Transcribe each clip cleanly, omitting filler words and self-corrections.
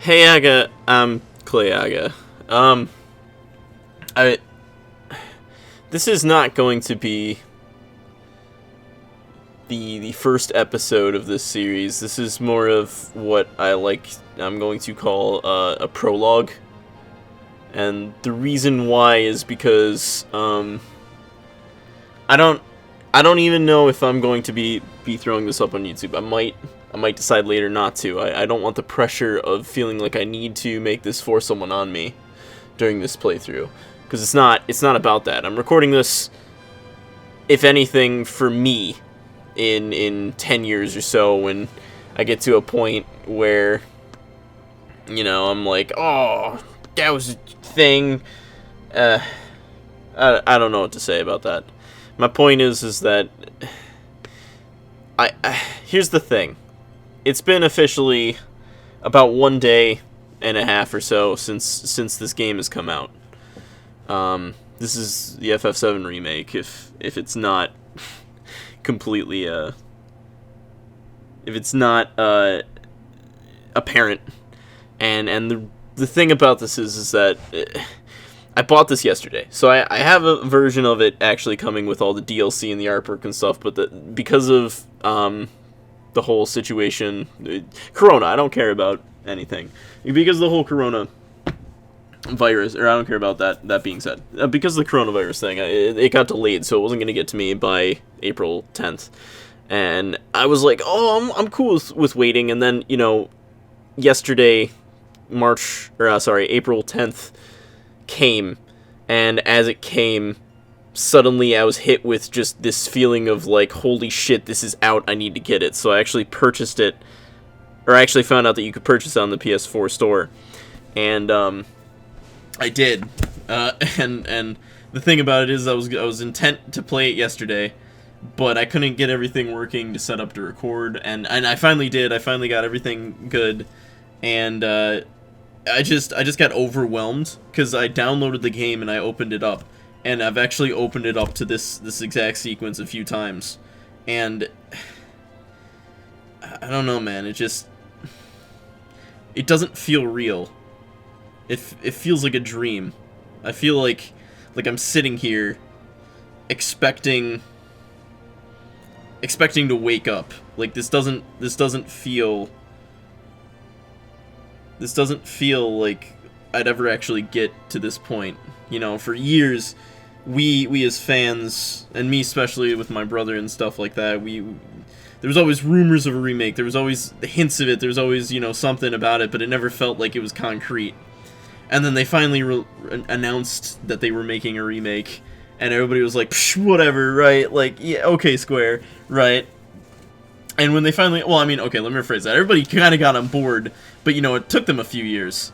Hey Aga, I'm Clay Aga. I this is not going to be the first episode of this series. This is more of what I'm going to call a prologue, and the reason why is because I don't I don't even know if I'm going to be throwing this up on YouTube. I might decide later not to. I don't want the pressure of feeling like I need to make this force someone on me during this playthrough, because it's not about that. I'm recording this, if anything, for me in 10 years or so, when I get to a point where, I'm like, oh, that was a thing. I don't know what to say about that. My point is that I here's the thing. It's been officially about 1 day and a half or so since this game has come out. This is the FF7 remake, if it's not completely if it's not apparent. And the thing about this is that I bought this yesterday, so I have a version of it actually coming with all the DLC and the artwork and stuff. But because of the whole situation, Corona, I don't care about anything because of the whole Corona virus, or I don't care about that. That being said, because of the coronavirus thing, it got delayed, so it wasn't gonna get to me by April 10th, and I was like, oh, I'm cool with waiting. And then yesterday, April 10th came, and as it came, suddenly I was hit with just this feeling of like, holy shit, this is out, I need to get it. So I actually purchased it, or I actually found out that you could purchase it on the PS4 store, and I did. And the thing about it is, I was intent to play it yesterday, but I couldn't get everything working to set up to record, and I finally did. I finally got everything good, and I just got overwhelmed because I downloaded the game and I opened it up. And I've actually opened it up to this exact sequence a few times, and I don't know, man. It doesn't feel real. It feels like a dream. I feel like I'm sitting here expecting to wake up. Like this doesn't feel like I'd ever actually get to this point. For years, we as fans, and me especially with my brother and stuff like that, there was always rumors of a remake, there was always hints of it, there was always, something about it, but it never felt like it was concrete. And then they finally announced that they were making a remake, and everybody was like, psh, whatever, right? Like, yeah, okay, Square, right? And when they finally, well, I mean, okay, let me rephrase that. Everybody kind of got on board, but, it took them a few years.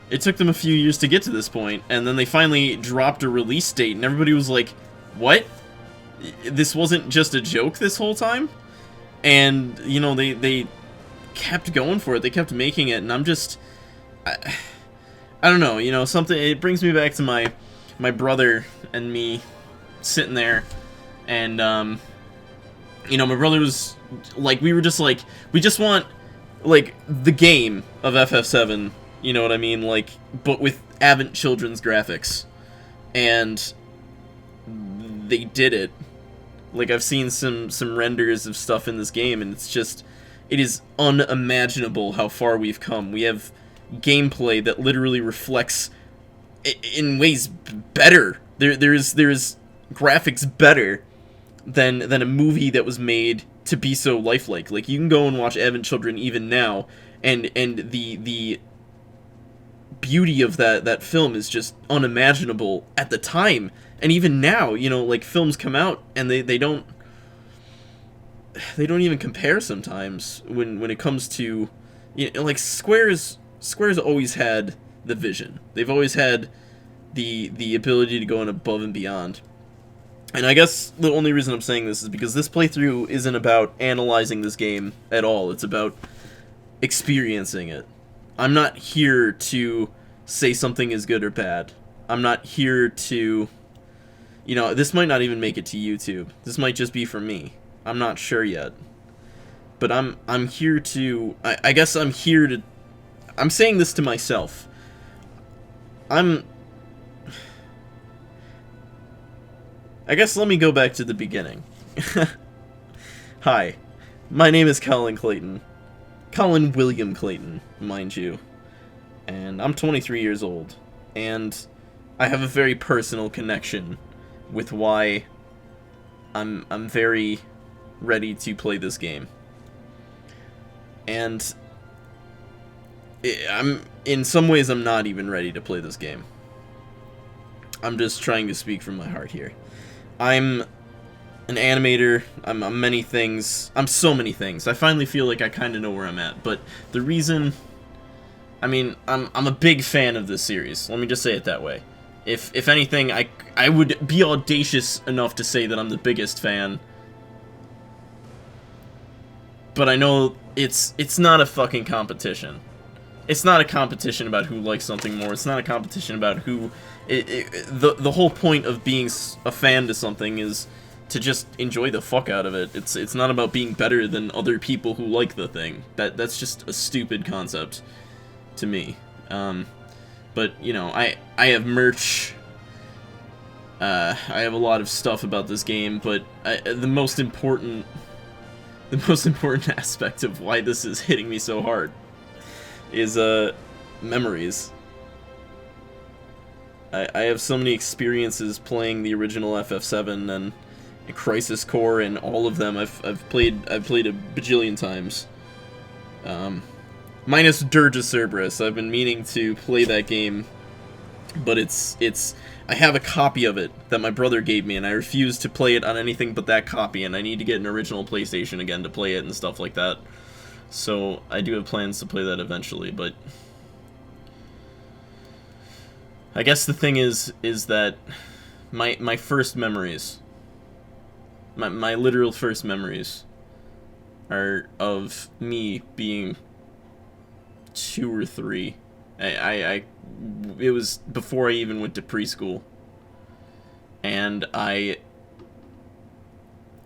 It took them a few years to get to this point, and then they finally dropped a release date, and everybody was like, what? This wasn't just a joke this whole time? And, they kept going for it, they kept making it, and I'm just, I don't know, something, it brings me back to my brother and me sitting there, and, my brother was, like, we just want, like, the game of FF7, you know what I mean? Like, but with Advent Children's graphics. And they did it. Like, I've seen some renders of stuff in this game, and it is unimaginable how far we've come. We have gameplay that literally reflects, in ways, better. There is graphics better than a movie that was made to be so lifelike. Like, you can go and watch Advent Children even now, and the beauty of that film is just unimaginable at the time. And even now, like, films come out and they don't even compare sometimes when it comes to, like, Square's always had the vision. They've always had the ability to go in above and beyond. And I guess the only reason I'm saying this is because this playthrough isn't about analyzing this game at all. It's about experiencing it. I'm not here to say something is good or bad. I'm not here to, this might not even make it to YouTube. This might just be for me. I'm not sure yet. But I'm here to, I guess I'm here to I'm saying this to myself. I guess let me go back to the beginning. Hi, my name is Colin Clayton. Colin William Clayton, mind you. And I'm 23 years old. And I have a very personal connection with why I'm very ready to play this game. And in some ways I'm not even ready to play this game. I'm just trying to speak from my heart here. I'm an animator, I'm many things, I'm so many things. I finally feel like I kind of know where I'm at, but the reason, I mean, I'm a big fan of this series, let me just say it that way. If anything, I would be audacious enough to say that I'm the biggest fan, but I know it's not a fucking competition. It's not a competition about who likes something more, it's not a competition about who, the whole point of being a fan to something is to just enjoy the fuck out of it. It's not about being better than other people who like the thing. That's just a stupid concept to me. But you know, I have merch. I have a lot of stuff about this game, but the most important aspect of why this is hitting me so hard is memories. I have so many experiences playing the original FF7 and Crisis Core, and all of them I've played a bajillion times. Minus Dirge of Cerberus. I've been meaning to play that game, but I have a copy of it that my brother gave me, and I refuse to play it on anything but that copy, and I need to get an original PlayStation again to play it and stuff like that. So I do have plans to play that eventually, but I guess the thing is that my first memories, my literal first memories, are of me being 2 or 3. It was before I even went to preschool, and I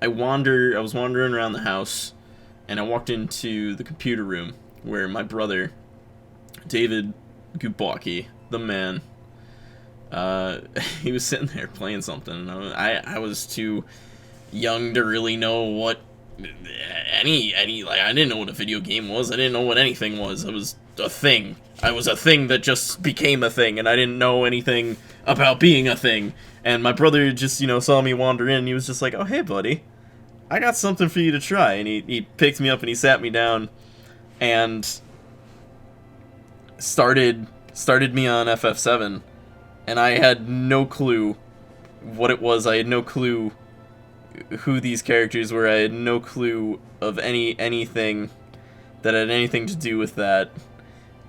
was wandering around the house, and I walked into the computer room where my brother, David Gubaki, the man, he was sitting there playing something. I was too young to really know what any like, I didn't know what a video game was. I didn't know what anything was. I was a thing. I was a thing that just became a thing, and I didn't know anything about being a thing. And my brother just, you know, saw me wander in, and he was just like, "Oh, hey, buddy, I got something for you to try." And he picked me up and he sat me down and started me on FF7, and I had no clue what it was. I had no clue who these characters were. I had no clue of anything that had anything to do with that.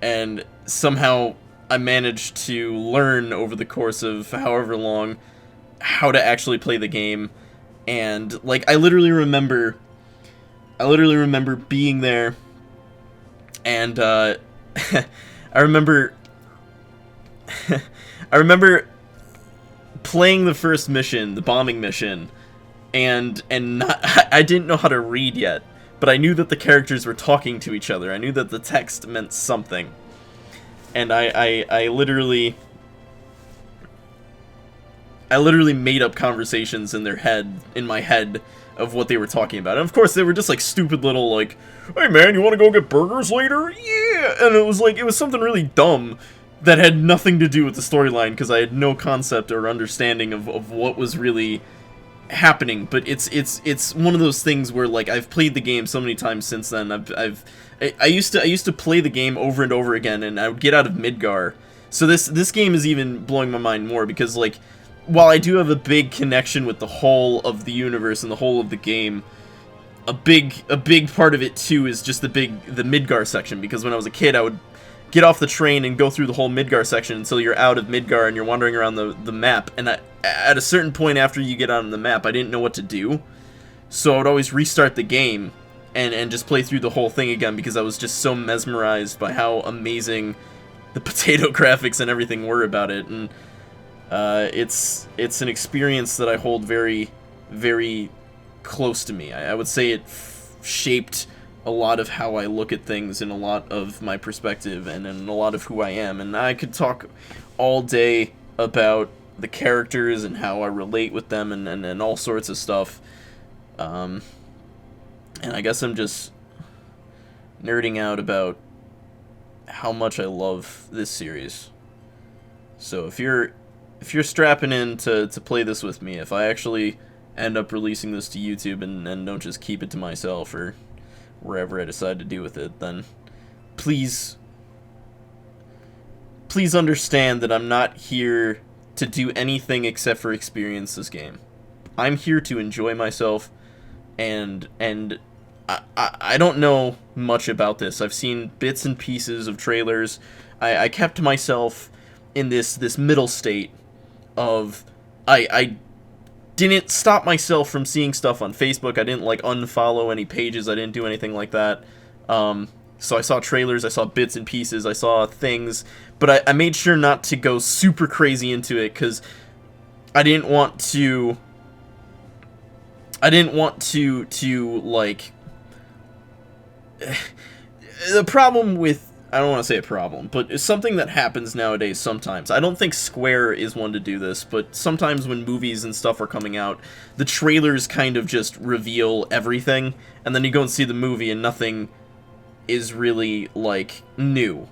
And somehow I managed to learn over the course of however long how to actually play the game. And like I literally remember being there, and I remember playing the first mission, the bombing mission, and not I didn't know how to read yet, but I knew that the characters were talking to each other. I knew that the text meant something. And I literally made up conversations in my head of what they were talking about. And of course they were just like stupid little like, "Hey man, you want to go get burgers later?" Yeah. And it was something really dumb that had nothing to do with the storyline, because I had no concept or understanding of what was really happening. But it's one of those things where, like, I've played the game so many times since then. I used to play the game over and over again, and I would get out of Midgar. So this game is even blowing my mind more, because, like, while I do have a big connection with the whole of the universe and the whole of the game, a big part of it too is just the Midgar section. Because when I was a kid, I would get off the train and go through the whole Midgar section until you're out of Midgar and you're wandering around the map. And at a certain point after you get out on the map, I didn't know what to do. So I would always restart the game and just play through the whole thing again, because I was just so mesmerized by how amazing the potato graphics and everything were about it. And it's an experience that I hold very, very close to me. I would say it shaped a lot of how I look at things and a lot of my perspective and in a lot of who I am. And I could talk all day about the characters and how I relate with them and all sorts of stuff. And I guess I'm just nerding out about how much I love this series. So if you're strapping in to play this with me, if I actually end up releasing this to YouTube and don't just keep it to myself or wherever I decide to do with it, then please understand that I'm not here to do anything except for experience this game. I'm here to enjoy myself, and I don't know much about this. I've seen bits and pieces of trailers. I kept myself in this middle state of I didn't stop myself from seeing stuff on Facebook. I didn't like unfollow any pages. I didn't do anything like that. So I saw trailers, I saw bits and pieces, I saw things, but I made sure not to go super crazy into it because I didn't want to like the problem with, I don't want to say a problem, but it's something that happens nowadays sometimes. I don't think Square is one to do this, but sometimes when movies and stuff are coming out, the trailers kind of just reveal everything, and then you go and see the movie and nothing is really, like, new.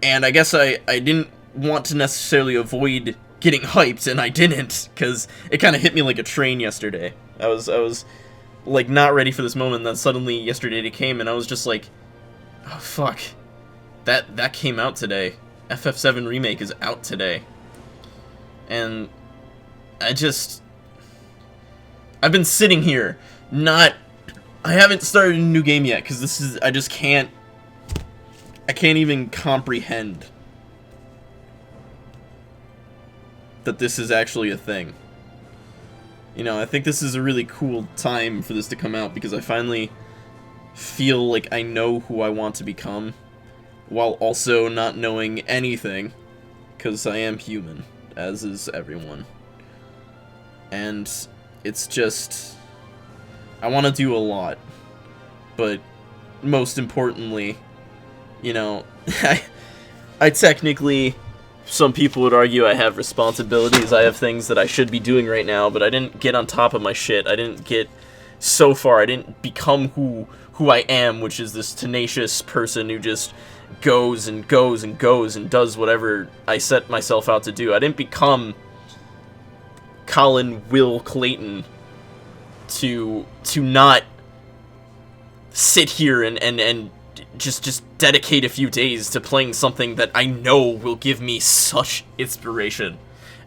And I guess I didn't want to necessarily avoid getting hyped, and I didn't, because it kind of hit me like a train yesterday. I was like, not ready for this moment, and then suddenly yesterday it came, and I was just like, oh, fuck. That came out today. FF7 Remake is out today. And I've been sitting here, I haven't started a new game yet, because I can't even comprehend that this is actually a thing. You know, I think this is a really cool time for this to come out, because I finally feel like I know who I want to become, while also not knowing anything, because I am human, as is everyone. And it's just, I want to do a lot, but most importantly, you know, I technically, some people would argue I have responsibilities, I have things that I should be doing right now, but I didn't get on top of my shit, I didn't get so far, I didn't become who I am, which is this tenacious person who just goes and goes and goes and does whatever I set myself out to do. I didn't become Colin Will Clayton to not sit here and just dedicate a few days to playing something that I know will give me such inspiration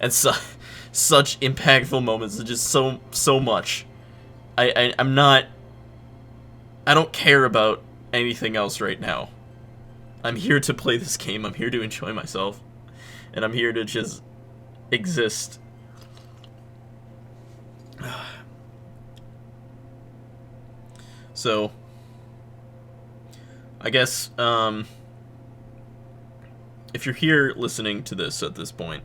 and such impactful moments and just so much. I don't care about anything else right now. I'm here to play this game, I'm here to enjoy myself, and I'm here to just exist. So, I guess, if you're here listening to this at this point,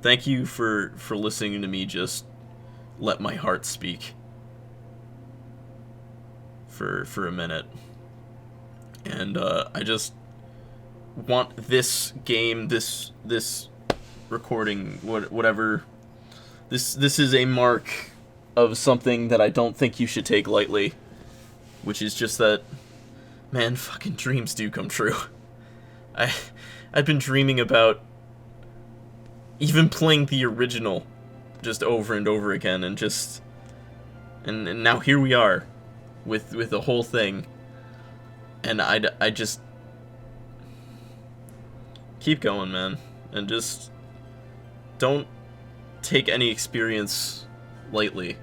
thank you for listening to me just let my heart speak for a minute. And I just want this game, this recording, whatever, this is a mark of something that I don't think you should take lightly, which is just that, man, fucking dreams do come true. I've been dreaming about even playing the original just over and over again, and just and now here we are with the whole thing. And I just keep going, man, and just don't take any experience lightly,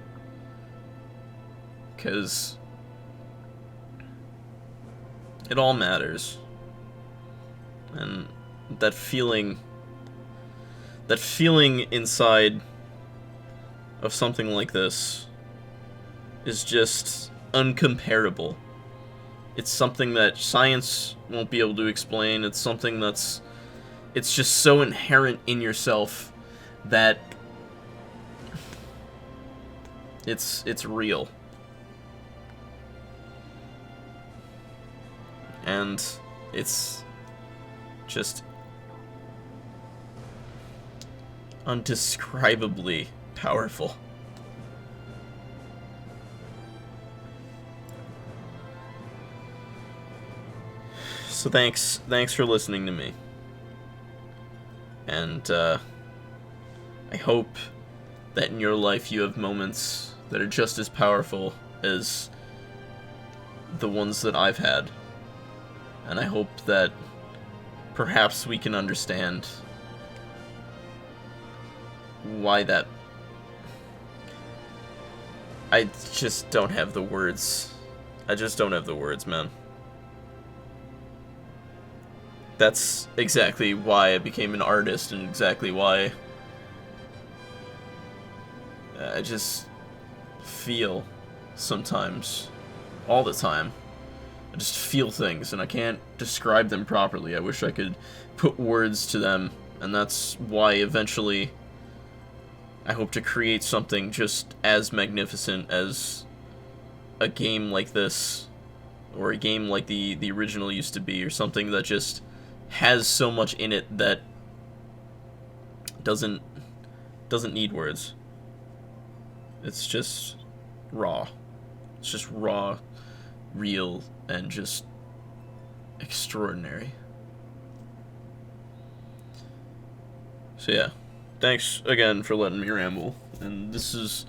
because it all matters. And that feeling inside of something like this is just uncomparable. It's something that science won't be able to explain. It's something it's just so inherent in yourself that it's real. and it's just undescribably powerful. So thanks for listening to me, and I hope that in your life you have moments that are just as powerful as the ones that I've had, and I hope that perhaps we can understand why that... I just don't have the words. I just don't have the words, man. That's exactly why I became an artist, and exactly why I just feel sometimes, all the time. I just feel things, and I can't describe them properly. I wish I could put words to them, and that's why eventually I hope to create something just as magnificent as a game like this, or a game like the original used to be, or something that just has so much in it that doesn't need words. It's just raw. It's just raw, real, and just extraordinary. So yeah, thanks again for letting me ramble. And this is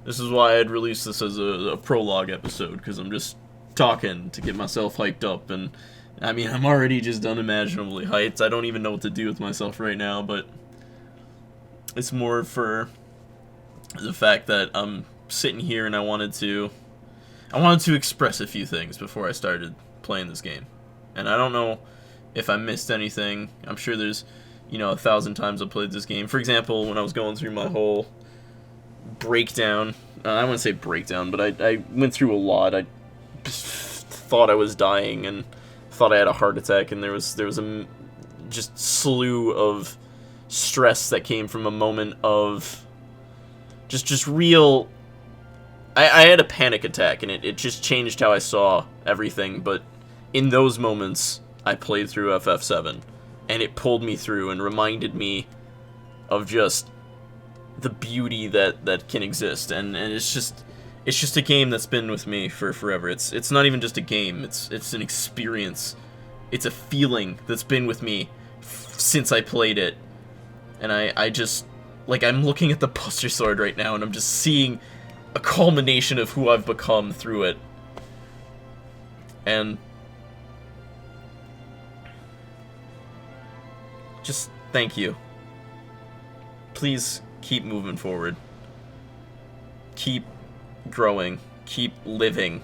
why I'd release this as a prologue episode, because I'm just talking to get myself hyped up. And I mean, I'm already just unimaginably hyped. I don't even know what to do with myself right now, but it's more for the fact that I'm sitting here and I wanted to express a few things before I started playing this game. And I don't know if I missed anything. I'm sure there's, 1,000 times I've played this game. For example, when I was going through my whole breakdown, I wouldn't say breakdown, but I went through a lot. I just thought I was dying and thought I had a heart attack, and there was a just slew of stress that came from a moment of just real... I had a panic attack, and it just changed how I saw everything, but in those moments, I played through FF7, and it pulled me through and reminded me of just the beauty that can exist, and it's just a game that's been with me for forever. It's not even just a game, it's an experience. It's a feeling that's been with me since I played it, and I just, like, I'm looking at the Buster Sword right now, and I'm just seeing a culmination of who I've become through it. And just thank you. Please keep moving forward. Keep growing. Keep living.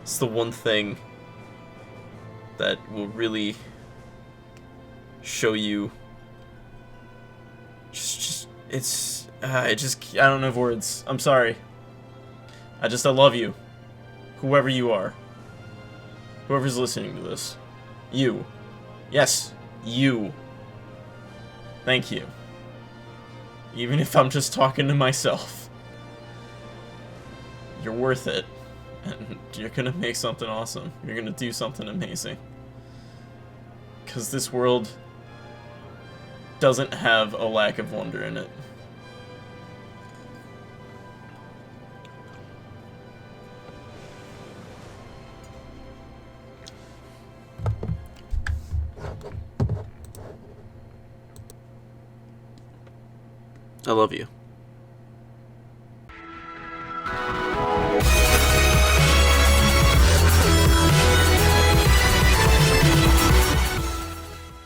It's the one thing that will really show you I don't have words. I'm sorry. I love you. Whoever you are. Whoever's listening to this. You. Yes, you. Thank you. Even if I'm just talking to myself. You're worth it. And you're gonna make something awesome. You're gonna do something amazing. Because this world doesn't have a lack of wonder in it. I love you.